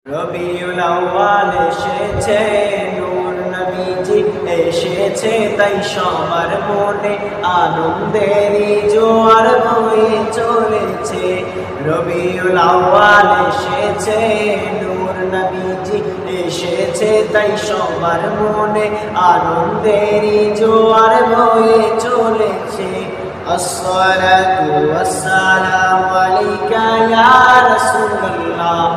রবিউল আউয়াল এসেছে, নূর নবীজি এসেছে, তাই সবার মনে আনন্দেরই জোয়ার বয়ে চলেছে। রবিউল আউয়াল এসেছে, নূর নবীজি এসেছে, তাই সবার মনে আনন্দেরই জোয়ার বয়ে চলেছে। الصلاة والسلام عليك يا رسول الله،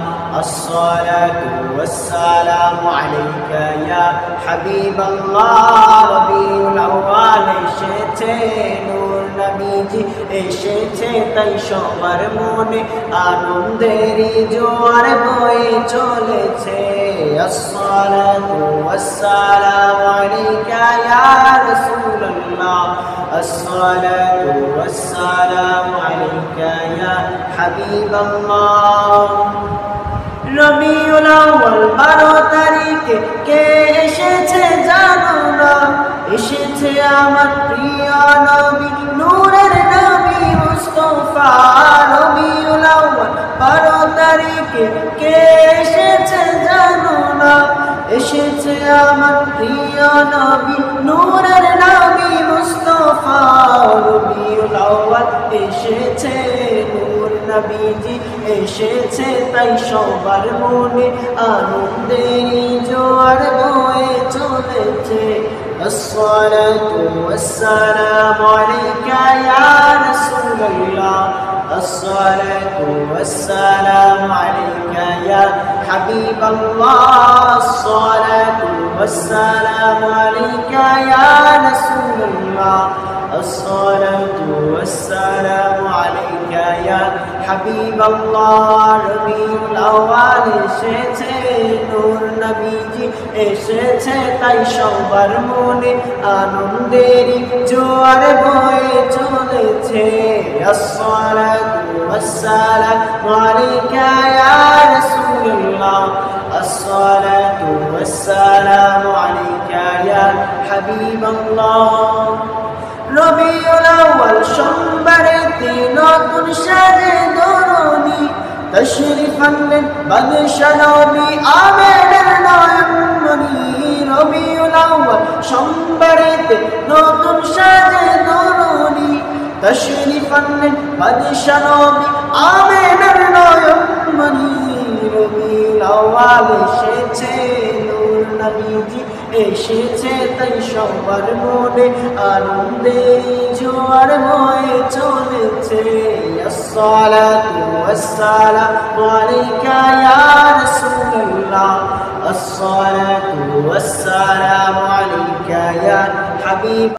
الصلاة والسلام عليك يا حبيب الله। রবিউল আউয়াল এসেছে, নূর নবীজি এসেছে, তাই সবার মনে আনন্দেরই জোয়ার বয়ে চলেছে। الصلاة والسلام عليك يا رسول الله، الصلاة والسلام عليك يا حبيب الله। রবিউল আউয়াল 12 তারিখে কে এসেছে জানো না? এসেছে আমার প্রিয় নবী, নূরের নবী মুস্তাফা। রবিউল আউয়াল 12 তারিখে কে এসেছে জানো না? এসেছে আমার প্রিয় নবী, নূরের নবী মুস্তাফা। রবিউল আউয়াল এসেছে, নূর নবীজি এসেছে, তাই সবার মনে আনন্দেরই জোয়ার বয়ে চলেছে। الصلاة والسلام عليك يا رسول الله، الصلاة والسلام عليك يا حبيب الله، الصلاة والسلام عليك يا رسول الله، الصلاة والسلام عليك يا حبيب الله। রবিউল আউয়াল এসেছে, নূর নবীজি এসেছে, তাই সবার মনে আনন্দেরই জোয়ার বয়ে চলেছে। الصلاة والسلام عليك يا رسول الله، الصلاة والسلام عليك يا حبيب الله। রবিউল আউয়াল সোমবারেতে নতুন সাজে দরুনি, তশরিফ আনলেন বাদশা নবী আমেরের নয়নমণি। রবিউল আউয়াল সোমবারেতে নতুন সাজে দরুনি, তশরিফ আনলেন বাদশা নবী আমেরের নয়নমণি। রবিউল আউয়াল এসেছে, নূর নবীজি এসেছে, তাই সবার মনে আনন্দেরই জোয়ার বয়ে চলেছে। الصلاة والسلام عليك يا رسول الله، الصلاة والسلام عليك يا حبيب